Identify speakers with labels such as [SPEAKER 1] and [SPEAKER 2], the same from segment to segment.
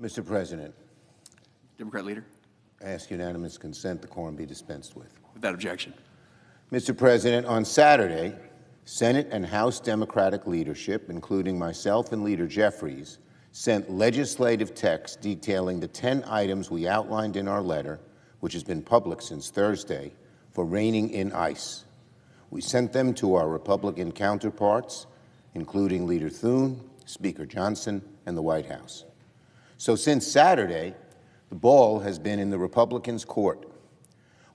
[SPEAKER 1] Mr. President,
[SPEAKER 2] Democrat leader.
[SPEAKER 1] I ask unanimous consent the quorum be dispensed with.
[SPEAKER 2] Without objection.
[SPEAKER 1] Mr. President, on Saturday, Senate and House Democratic leadership, including myself and Leader Jeffries, sent legislative text detailing the 10 items we outlined in our letter, which has been public since Thursday, for reining in ICE. We sent them to our Republican counterparts, including Leader Thune, Speaker Johnson, and the White House. So since Saturday, the ball has been in the Republicans' court.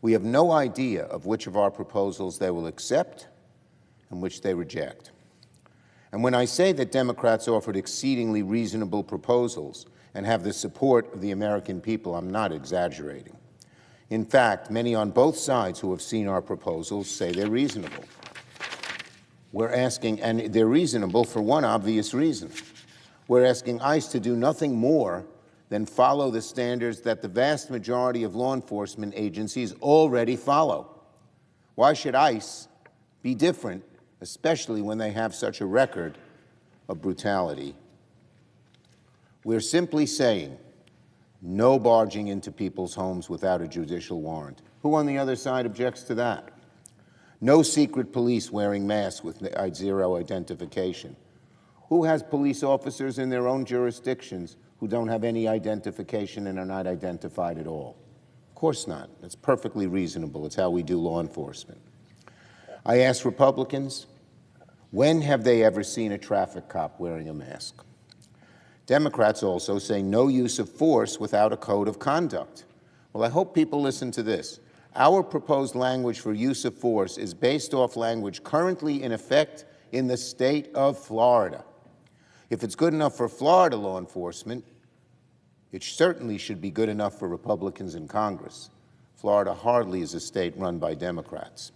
[SPEAKER 1] We have no idea of which of our proposals they will accept and which they reject. And when I say that Democrats offered exceedingly reasonable proposals and have the support of the American people, I'm not exaggerating. In fact, many on both sides who have seen our proposals say they're reasonable. We're asking, and they're reasonable for one obvious reason. We're asking ICE to do nothing more than follow the standards that the vast majority of law enforcement agencies already follow. Why should ICE be different, especially when they have such a record of brutality? We're simply saying no barging into people's homes without a judicial warrant. Who on the other side objects to that? No secret police wearing masks with zero identification. Who has police officers in their own jurisdictions who don't have any identification and are not identified at all? Of course not. It's perfectly reasonable. It's how we do law enforcement. I ask Republicans, when have they ever seen a traffic cop wearing a mask? Democrats also say no use of force without a code of conduct. Well, I hope people listen to this. Our proposed language for use of force is based off language currently in effect in the state of Florida. If it's good enough for Florida law enforcement, it certainly should be good enough for Republicans in Congress. Florida hardly is a state run by Democrats.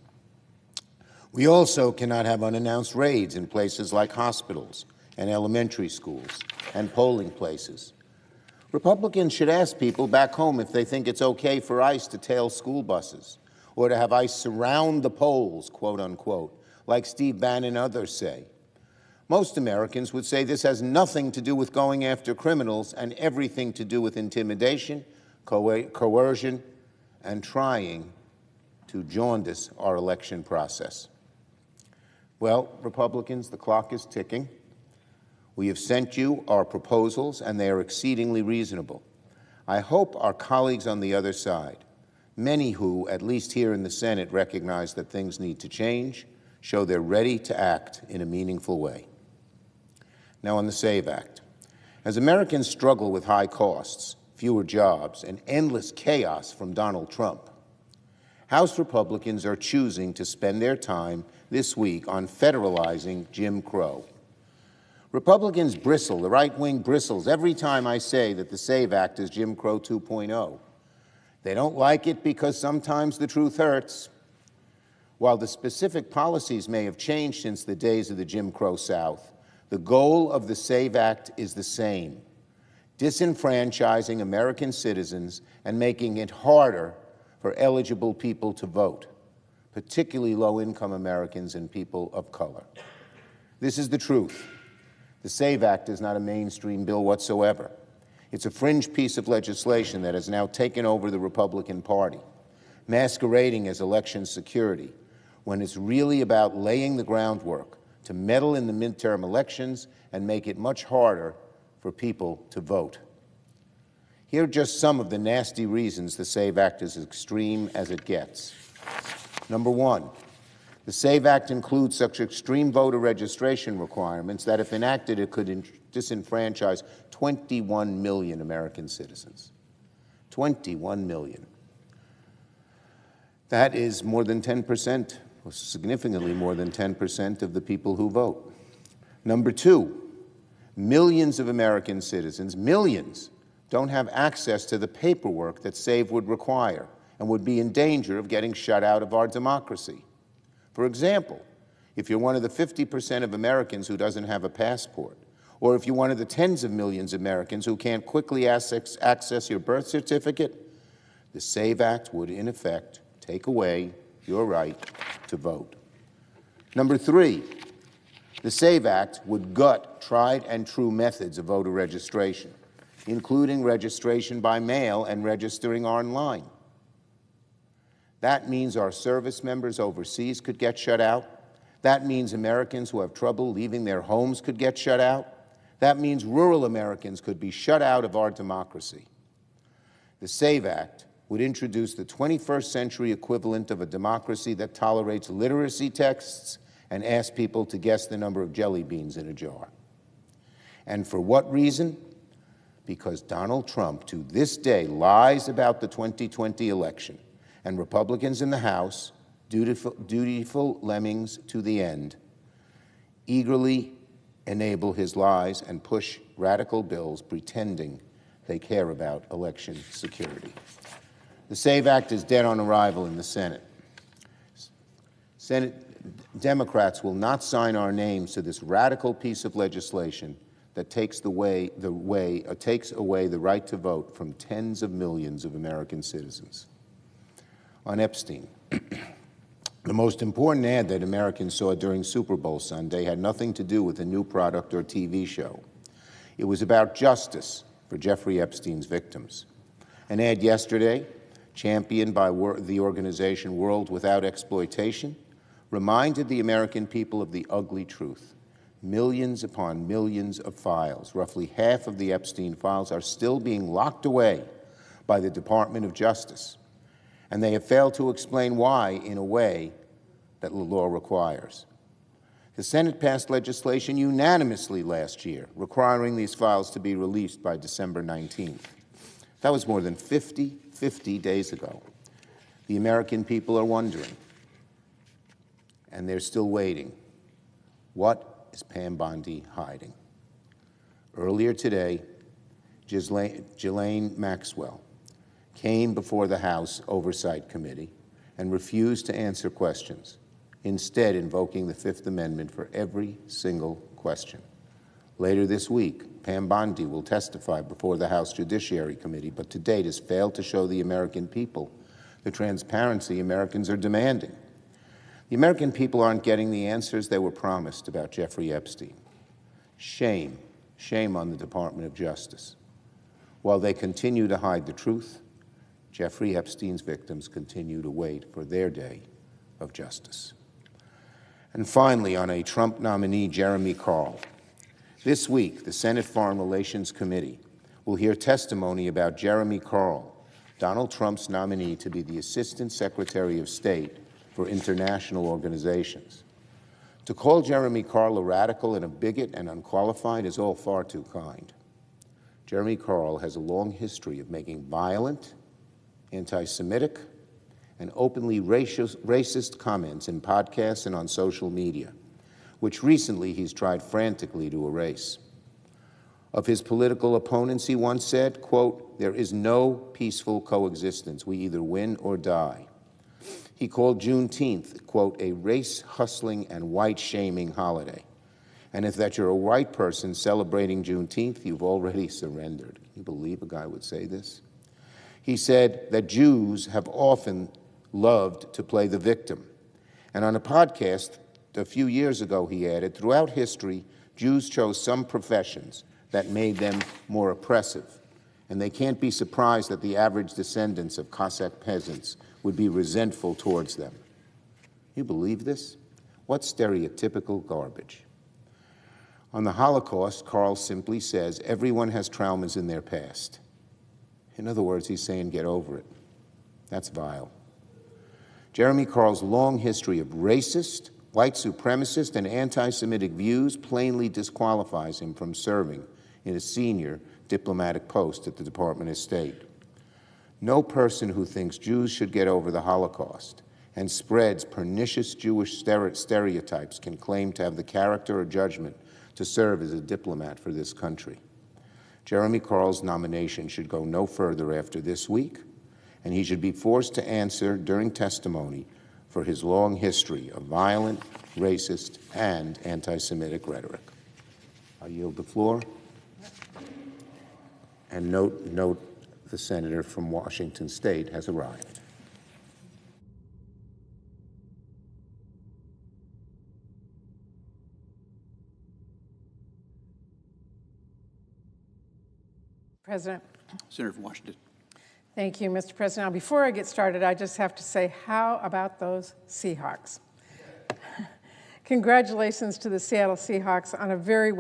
[SPEAKER 1] We also cannot have unannounced raids in places like hospitals and elementary schools and polling places. Republicans should ask people back home if they think it's okay for ICE to tail school buses or to have ICE surround the polls, quote unquote, like Steve Bannon and others say. Most Americans would say this has nothing to do with going after criminals and everything to do with intimidation, coercion, and trying to jaundice our election process. Well, Republicans, the clock is ticking. We have sent you our proposals, and they are exceedingly reasonable. I hope our colleagues on the other side, many who, at least here in the Senate, recognize that things need to change, show they're ready to act in a meaningful way. Now on the SAVE Act. As Americans struggle with high costs, fewer jobs, and endless chaos from Donald Trump, House Republicans are choosing to spend their time this week on federalizing Jim Crow. Republicans bristle, the right wing bristles, every time I say that the SAVE Act is Jim Crow 2.0. They don't like it because sometimes the truth hurts. While the specific policies may have changed since the days of the Jim Crow South, the goal of the SAVE Act is the same: disenfranchising American citizens and making it harder for eligible people to vote, particularly low-income Americans and people of color. This is the truth. The SAVE Act is not a mainstream bill whatsoever. It's a fringe piece of legislation that has now taken over the Republican Party, masquerading as election security, when it's really about laying the groundwork to meddle in the midterm elections and make it much harder for people to vote. Here are just some of the nasty reasons the SAVE Act is as extreme as it gets. Number one, the SAVE Act includes such extreme voter registration requirements that, if enacted, it could disenfranchise 21 million American citizens. 21 million. That is more than 10%, or significantly more than 10% of the people who vote. Number two, millions of American citizens, millions, don't have access to the paperwork that SAVE would require and would be in danger of getting shut out of our democracy. For example, if you're one of the 50% of Americans who doesn't have a passport, or if you're one of the tens of millions of Americans who can't quickly access your birth certificate, the SAVE Act would, in effect, take away your right to vote. Number three, the SAVE Act would gut tried and true methods of voter registration. including registration by mail and registering online. That means our service members overseas could get shut out. That means Americans who have trouble leaving their homes could get shut out. That means rural Americans could be shut out of our democracy. The SAVE Act would introduce the 21st century equivalent of a democracy that tolerates literacy tests and asks people to guess the number of jelly beans in a jar. And for what reason? Because Donald Trump, to this day, lies about the 2020 election, and Republicans in the House, dutiful lemmings to the end, eagerly enable his lies and push radical bills pretending they care about election security. The SAVE Act is dead on arrival in the Senate. Senate Democrats will not sign our names to this radical piece of legislation that takes away the right to vote from tens of millions of American citizens. On Epstein, the most important ad that Americans saw during Super Bowl Sunday had nothing to do with a new product or TV show. It was about justice for Jeffrey Epstein's victims. An ad yesterday, championed by the organization World Without Exploitation, reminded the American people of the ugly truth. Millions upon millions of files, roughly half of the Epstein files, are still being locked away by the Department of Justice, and they have failed to explain why in a way that the law requires. The Senate passed legislation unanimously last year requiring these files to be released by December 19th. That was more than 50 days ago. The American people are wondering, and they're still waiting, what is Pam Bondi hiding? Earlier today, Ghislaine Maxwell came before the House Oversight Committee and refused to answer questions, instead invoking the Fifth Amendment for every single question. Later this week, Pam Bondi will testify before the House Judiciary Committee, but to date has failed to show the American people the transparency Americans are demanding. The American people aren't getting the answers they were promised about Jeffrey Epstein. Shame, shame on the Department of Justice. While they continue to hide the truth, Jeffrey Epstein's victims continue to wait for their day of justice. And finally, on a Trump nominee, Jeremy Carl, this week, the Senate Foreign Relations Committee will hear testimony about Jeremy Carl, Donald Trump's nominee to be the Assistant Secretary of State for International Organizations. To call Jeremy Carl a radical and a bigot and unqualified is all far too kind. Jeremy Carl has a long history of making violent, anti-Semitic, and openly racist comments in podcasts and on social media, which recently he's tried frantically to erase. Of his political opponents, he once said, quote, "There is no peaceful coexistence. We either win or die." He called Juneteenth, quote, "a race-hustling and white-shaming holiday." And if that you're a white person celebrating Juneteenth, you've already surrendered. Can you believe a guy would say this? He said that Jews have often loved to play the victim. And on a podcast a few years ago, he added, throughout history, Jews chose some professions that made them more oppressive. And they can't be surprised that the average descendants of Cossack peasants would be resentful towards them. You believe this? What stereotypical garbage. On the Holocaust, Carl simply says everyone has traumas in their past. In other words, he's saying get over it. That's vile. Jeremy Carl's long history of racist, white supremacist, and anti-Semitic views plainly disqualifies him from serving in a senior diplomatic post at the Department of State. No person who thinks Jews should get over the Holocaust and spreads pernicious Jewish stereotypes can claim to have the character or judgment to serve as a diplomat for this country. Jeremy Carl's nomination should go no further after this week, and he should be forced to answer during testimony for his long history of violent, racist, and anti-Semitic rhetoric. I yield the floor. And note the senator from Washington State has arrived.
[SPEAKER 3] President.
[SPEAKER 2] Senator from Washington.
[SPEAKER 3] Thank you, Mr. President. Now, before I get started, I just have to say, how about those Seahawks? Congratulations to the Seattle Seahawks on a very